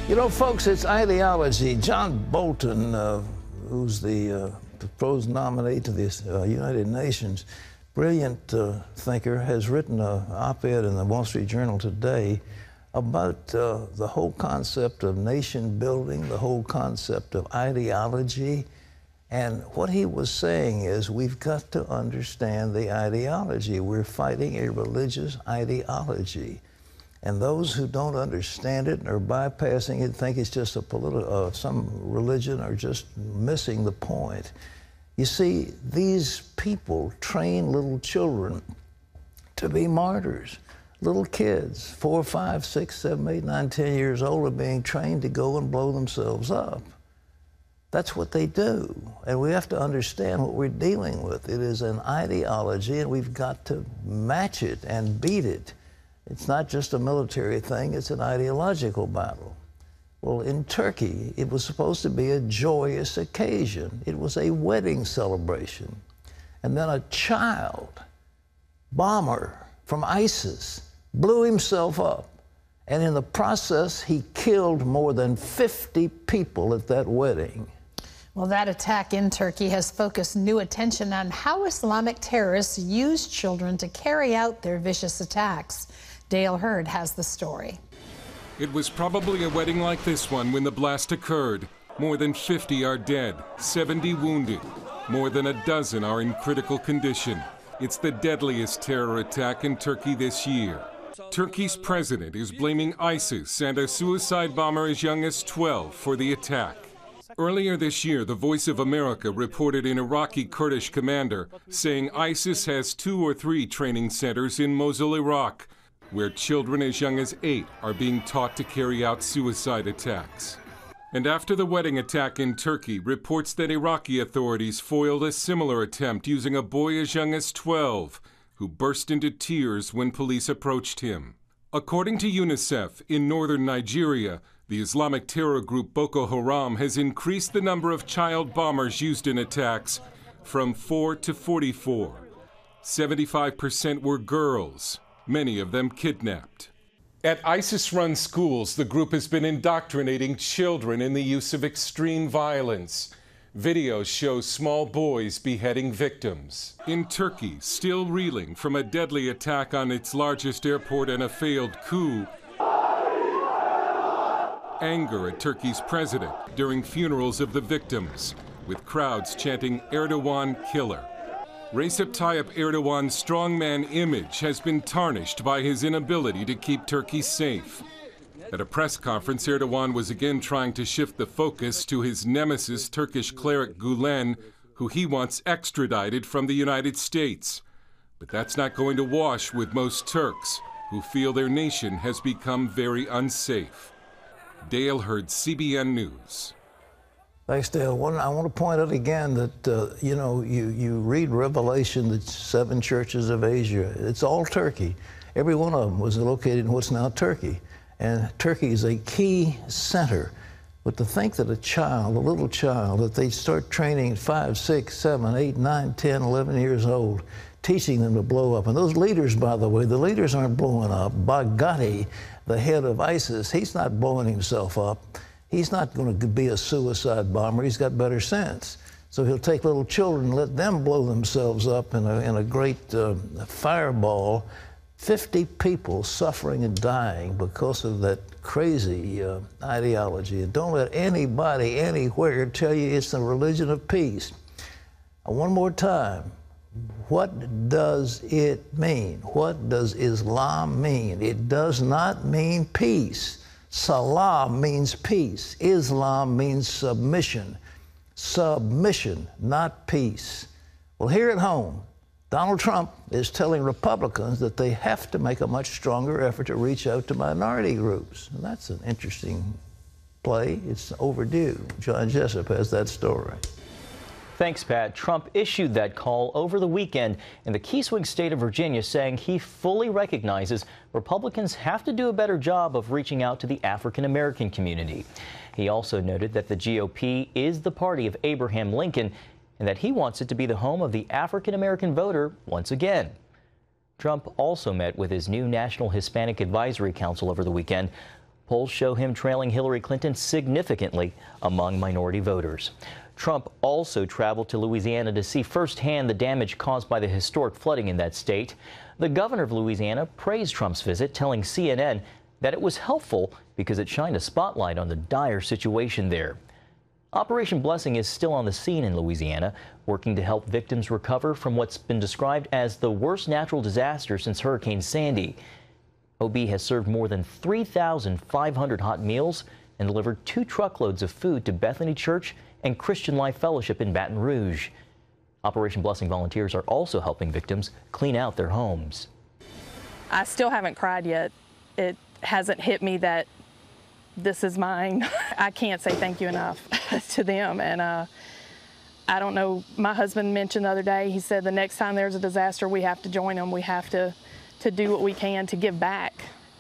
You know, folks, it's ideology. John Bolton, who's the proposed nominee to the United Nations, brilliant thinker, has written an op-ed in the Wall Street Journal today about the whole concept of nation building, the whole concept of ideology. And what he was saying is we've got to understand the ideology. We're fighting a religious ideology. And those who don't understand it or bypassing it think it's just a some religion are just missing the point. You see, these people train little children to be martyrs. Little kids, 4, 5, 6, 7, 8, 9, 10 years old, are being trained to go and blow themselves up. That's what they do. And we have to understand what we're dealing with. It is an ideology, and we've got to match it and beat it. It's not just a military thing, it's an ideological battle. Well, in Turkey, it was supposed to be a joyous occasion. It was a wedding celebration. And then a child bomber from ISIS blew himself up. And in the process, he killed more than 50 people at that wedding. Well, that attack in Turkey has focused new attention on how Islamic terrorists use children to carry out their vicious attacks. Dale Hurd has the story. It was probably a wedding like this one when the blast occurred. More than 50 are dead, 70 wounded. More than a dozen are in critical condition. It's the deadliest terror attack in Turkey this year. Turkey's president is blaming ISIS and a suicide bomber as young as 12 for the attack. Earlier this year, the Voice of America reported an Iraqi Kurdish commander saying ISIS has 2 or 3 training centers in Mosul, Iraq, where children as young as 8 are being taught to carry out suicide attacks. And after the wedding attack in Turkey, reports that Iraqi authorities foiled a similar attempt using a boy as young as 12, who burst into tears when police approached him. According to UNICEF, in northern Nigeria, the Islamic terror group Boko Haram has increased the number of child bombers used in attacks from 4 to 44. 75% were girls, many of them kidnapped. At ISIS-run schools, the group has been indoctrinating children in the use of extreme violence. Videos show small boys beheading victims. In Turkey, still reeling from a deadly attack on its largest airport and a failed coup, anger at Turkey's president during funerals of the victims, with crowds chanting "Erdogan killer." Recep Tayyip Erdogan's strongman image has been tarnished by his inability to keep Turkey safe. At a press conference, Erdogan was again trying to shift the focus to his nemesis, Turkish cleric Gulen, who he wants extradited from the United States. But that's not going to wash with most Turks, who feel their nation has become very unsafe. Dale Hurd, CBN News. Thanks, Dale. I want to point out again that, you read Revelation, the 7 churches of Asia. It's all Turkey. Every one of them was located in what's now Turkey. And Turkey is a key center. But to think that a little child, that they start training at 5, 6, 7, 8, 9, 10, 11 years old, teaching them to blow up. And those leaders, by the way, the leaders aren't blowing up. Baghdadi, the head of ISIS, he's not blowing himself up. He's not going to be a suicide bomber. He's got better sense. So he'll take little children and let them blow themselves up in a great fireball. 50 people suffering and dying because of that crazy ideology. And don't let anybody anywhere tell you it's the religion of peace. One more time, what does it mean? What does Islam mean? It does not mean peace. Salam means peace. Islam means submission. Submission, not peace. Well, here at home, Donald Trump is telling Republicans that they have to make a much stronger effort to reach out to minority groups. And that's an interesting play. It's overdue. John Jessup has that story. Thanks, Pat. Trump issued that call over the weekend in the key swing state of Virginia, saying he fully recognizes Republicans have to do a better job of reaching out to the African-American community. He also noted that the GOP is the party of Abraham Lincoln and that he wants it to be the home of the African-American voter once again. Trump also met with his new National Hispanic Advisory Council over the weekend. Polls show him trailing Hillary Clinton significantly among minority voters. Trump also traveled to Louisiana to see firsthand the damage caused by the historic flooding in that state. The governor of Louisiana praised Trump's visit, telling CNN that it was helpful because it shined a spotlight on the dire situation there. Operation Blessing is still on the scene in Louisiana, working to help victims recover from what's been described as the worst natural disaster since Hurricane Sandy. OB has served more than 3,500 hot meals and delivered 2 truckloads of food to Bethany Church and Christian Life Fellowship in Baton Rouge. Operation Blessing volunteers are also helping victims clean out their homes. I still haven't cried yet. It hasn't hit me that this is mine. I can't say thank you enough to them. And I don't know, my husband mentioned the other day, he said the next time there's a disaster, we have to join them. We have to do what we can to give back,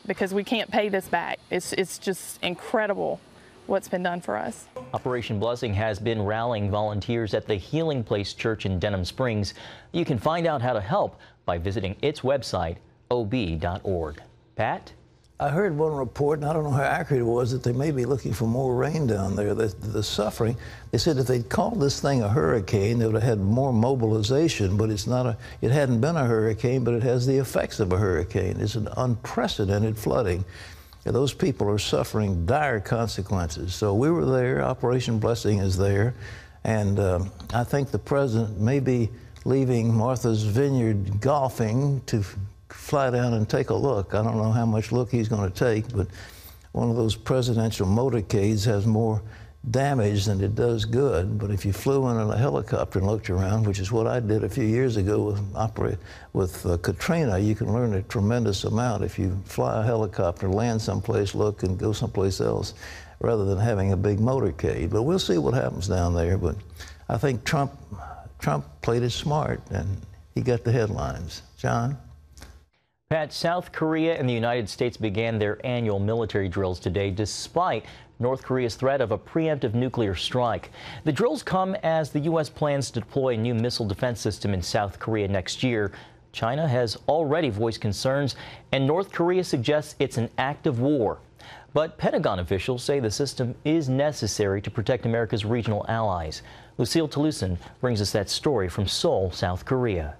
because we can't pay this back. It's just incredible what's been done for us. Operation Blessing has been rallying volunteers at the Healing Place Church in Denham Springs. You can find out how to help by visiting its website, ob.org. Pat? I heard one report, and I don't know how accurate it was, that they may be looking for more rain down there. The suffering, they said if they'd called this thing a hurricane, they would have had more mobilization, but it hadn't been a hurricane, but it has the effects of a hurricane. It's an unprecedented flooding. And those people are suffering dire consequences. So we were there, Operation Blessing is there, and I think the president may be leaving Martha's Vineyard golfing to fly down and take a look. I don't know how much look he's going to take, but one of those presidential motorcades has more damage than it does good. But if you flew in a helicopter and looked around, which is what I did a few years ago with Katrina, you can learn a tremendous amount if you fly a helicopter, land someplace, look, and go someplace else, rather than having a big motorcade. But we'll see what happens down there. But I think Trump played it smart, and he got the headlines. John? Pat, South Korea and the United States began their annual military drills today, despite North Korea's threat of a preemptive nuclear strike. The drills come as the U.S. plans to deploy a new missile defense system in South Korea next year. China has already voiced concerns, and North Korea suggests it's an act of war. But Pentagon officials say the system is necessary to protect America's regional allies. Lucille Toulousan brings us that story from Seoul, South Korea.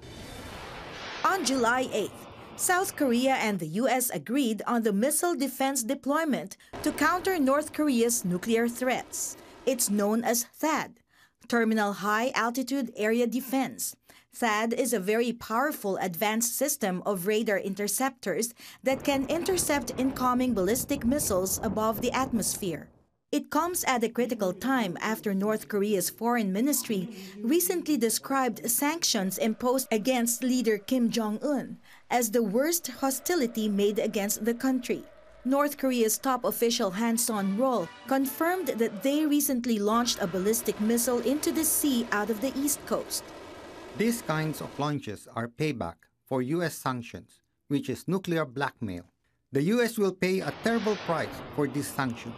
On July 8th, South Korea and the U.S. agreed on the missile defense deployment to counter North Korea's nuclear threats. It's known as THAAD, Terminal High Altitude Area Defense. THAAD is a very powerful advanced system of radar interceptors that can intercept incoming ballistic missiles above the atmosphere. It comes at a critical time after North Korea's foreign ministry recently described sanctions imposed against leader Kim Jong-un as the worst hostility made against the country. North Korea's top official Han Son-rol confirmed that they recently launched a ballistic missile into the sea out of the East Coast. These kinds of launches are payback for U.S. sanctions, which is nuclear blackmail. The U.S. will pay a terrible price for these sanctions.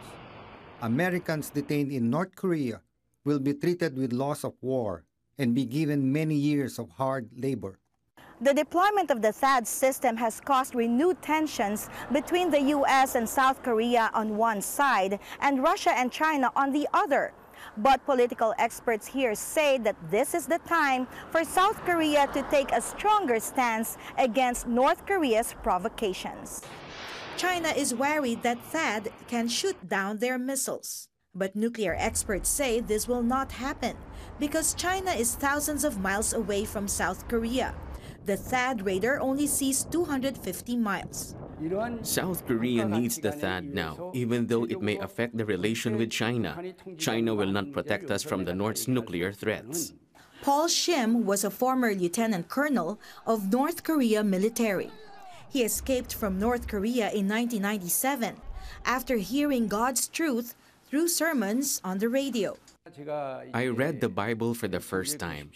Americans detained in North Korea will be treated with loss of war and be given many years of hard labor. The deployment of the THAAD system has caused renewed tensions between the U.S. and South Korea on one side and Russia and China on the other. But political experts here say that this is the time for South Korea to take a stronger stance against North Korea's provocations. China is worried that THAAD can shoot down their missiles. But nuclear experts say this will not happen because China is thousands of miles away from South Korea. The THAAD radar only sees 250 miles. South Korea needs the THAAD now, even though it may affect the relation with China. China will not protect us from the North's nuclear threats. Paul Shim was a former lieutenant colonel of North Korea military. He escaped from North Korea in 1997 after hearing God's truth through sermons on the radio. I read the Bible for the first time.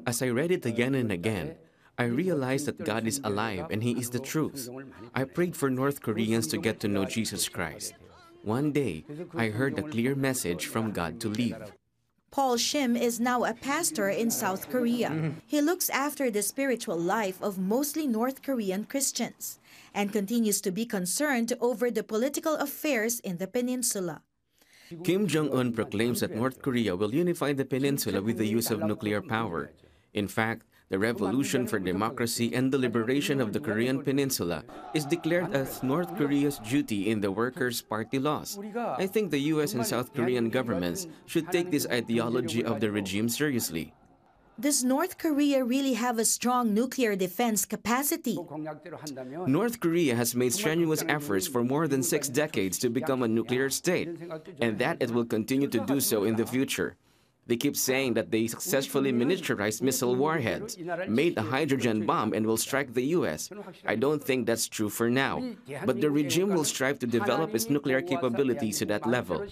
As I read it again and again, I realized that God is alive and He is the truth. I prayed for North Koreans to get to know Jesus Christ. One day, I heard a clear message from God to leave. Paul Shim is now a pastor in South Korea. He looks after the spiritual life of mostly North Korean Christians and continues to be concerned over the political affairs in the peninsula. Kim Jong-un proclaims that North Korea will unify the peninsula with the use of nuclear power. In fact, the Revolution for Democracy and the Liberation of the Korean Peninsula is declared as North Korea's duty in the Workers' Party laws. I think the U.S. and South Korean governments should take this ideology of the regime seriously. Does North Korea really have a strong nuclear defense capacity? North Korea has made strenuous efforts for more than 6 decades to become a nuclear state, and that it will continue to do so in the future. They keep saying that they successfully miniaturized missile warheads, made a hydrogen bomb, and will strike the U.S. I don't think that's true for now, but the regime will strive to develop its nuclear capabilities to that level.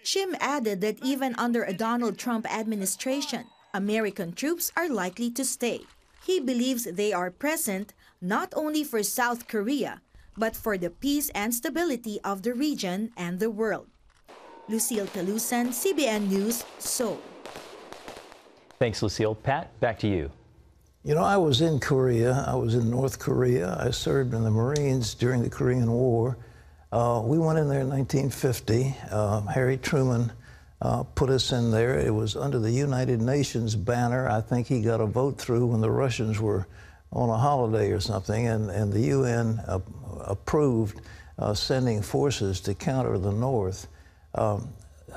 Shim added that even under a Donald Trump administration, American troops are likely to stay. He believes they are present not only for South Korea, but for the peace and stability of the region and the world. Lucille Talusan, CBN News, Seoul. Thanks, Lucille. Pat, back to you. You know, I was in Korea. I was in North Korea. I served in the Marines during the Korean War. We went in there in 1950. Harry Truman put us in there. It was under the United Nations banner. I think he got a vote through when the Russians were on a holiday or something, and the UN approved sending forces to counter the North.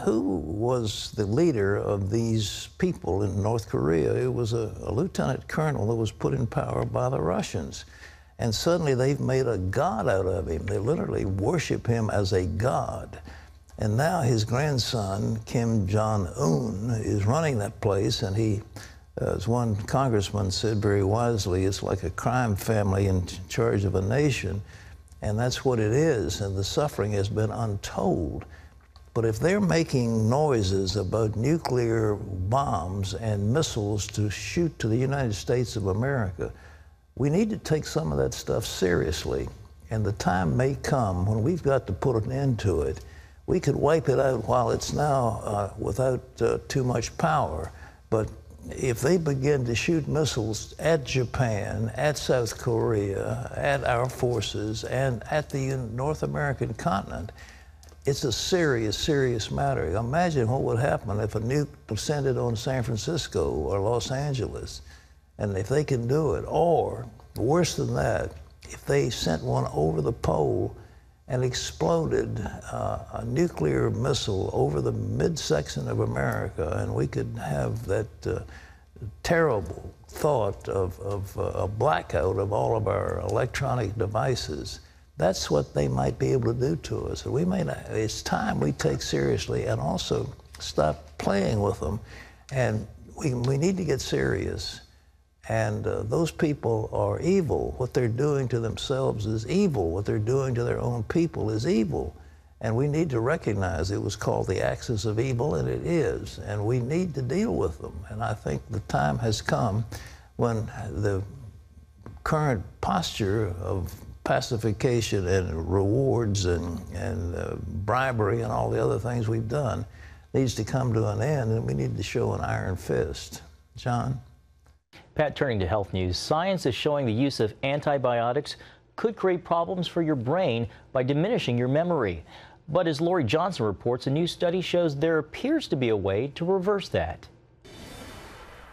Who was the leader of these people in North Korea? It was a lieutenant colonel that was put in power by the Russians. And suddenly they've made a god out of him. They literally worship him as a god. And now his grandson, Kim Jong-un, is running that place. And he, as one congressman said very wisely, it's like a crime family in charge of a nation. And that's what it is. And the suffering has been untold. But if they're making noises about nuclear bombs and missiles to shoot to the United States of America, we need to take some of that stuff seriously. And the time may come when we've got to put an end to it. We could wipe it out while it's now without too much power. But if they begin to shoot missiles at Japan, at South Korea, at our forces, and at the North American continent, it's a serious, serious matter. Imagine what would happen if a nuke descended on San Francisco or Los Angeles, and if they can do it. Or, worse than that, if they sent one over the pole and exploded a nuclear missile over the midsection of America, and we could have that terrible thought of a blackout of all of our electronic devices. That's what they might be able to do to us. We may not, it's time we take seriously and also stop playing with them. And we need to get serious. And those people are evil. What they're doing to themselves is evil. What they're doing to their own people is evil. And we need to recognize it was called the axis of evil, and it is. And we need to deal with them. And I think the time has come when the current posture of pacification and rewards and bribery and all the other things we've done needs to come to an end, and we need to show an iron fist. John? Pat, turning to health news, science is showing the use of antibiotics could create problems for your brain by diminishing your memory. But as Lori Johnson reports, a new study shows there appears to be a way to reverse that.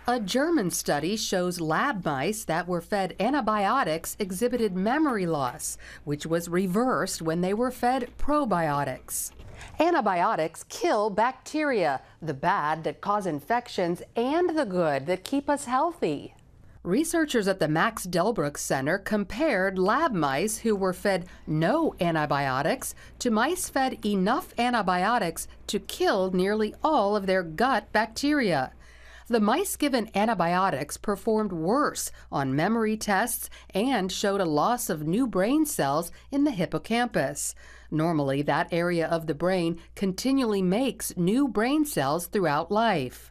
A German study shows lab mice that were fed antibiotics exhibited memory loss, which was reversed when they were fed probiotics. Antibiotics kill bacteria, the bad that cause infections and the good that keep us healthy. Researchers at the Max Delbruck Center compared lab mice who were fed no antibiotics to mice fed enough antibiotics to kill nearly all of their gut bacteria. The mice given antibiotics performed worse on memory tests and showed a loss of new brain cells in the hippocampus. Normally, that area of the brain continually makes new brain cells throughout life.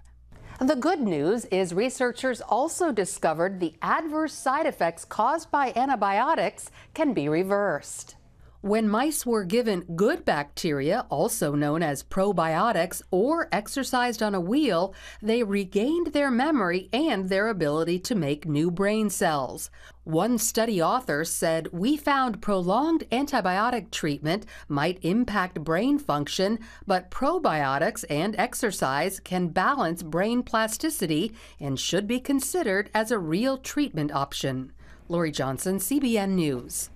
The good news is researchers also discovered the adverse side effects caused by antibiotics can be reversed. When mice were given good bacteria, also known as probiotics, or exercised on a wheel, they regained their memory and their ability to make new brain cells. One study author said, "We found prolonged antibiotic treatment might impact brain function, but probiotics and exercise can balance brain plasticity and should be considered as a real treatment option." Lori Johnson, CBN News.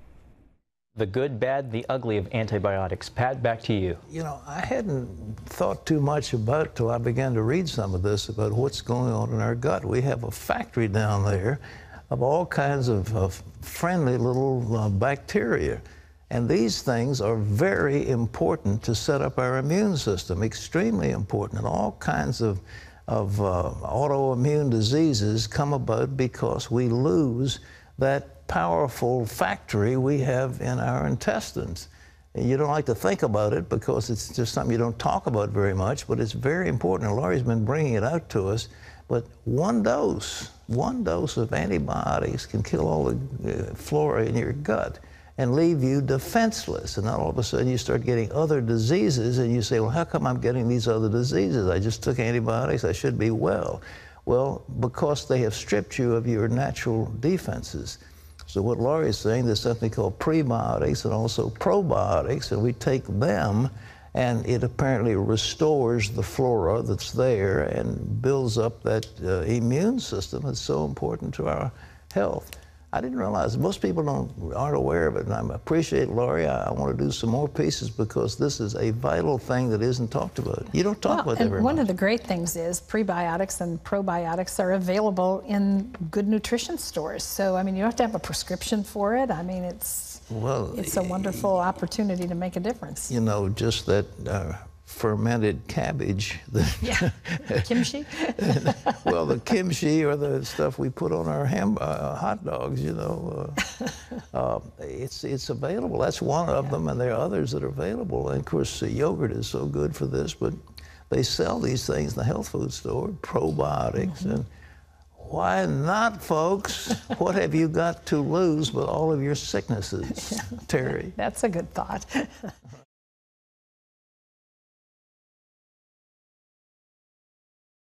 The good, bad, the ugly of antibiotics. Pat, back to you. You know, I hadn't thought too much about it till I began to read some of this about what's going on in our gut. We have a factory down there of all kinds of friendly little bacteria. And these things are very important to set up our immune system, extremely important. And all kinds of autoimmune diseases come about because we lose that powerful factory we have in our intestines. And you don't like to think about it because it's just something you don't talk about very much, but it's very important. And Laurie's been bringing it out to us. But one dose of antibiotics can kill all the flora in your gut and leave you defenseless. And then all of a sudden you start getting other diseases and you say, well, how come I'm getting these other diseases? I just took antibiotics, I should be well. Well, because they have stripped you of your natural defenses. So what Laurie is saying, there's something called prebiotics and also probiotics, and we take them, and it apparently restores the flora that's there and builds up that immune system that's so important to our health. I didn't realize, most people aren't aware of it, and I appreciate Laurie. I want to do some more pieces because this is a vital thing that isn't talked about. You don't talk about that very much. One of the great things is prebiotics and probiotics are available in good nutrition stores. So, I mean, you don't have to have a prescription for it. I mean, it's a wonderful opportunity to make a difference. You know, just that fermented cabbage. Kimchi? Well, the kimchi or the stuff we put on our hot dogs, you know, it's available. That's one of them, and there are others that are available. And of course, yogurt is so good for this, but they sell these things in the health food store, probiotics, and why not, folks? What have you got to lose but all of your sicknesses, Terry? That's a good thought.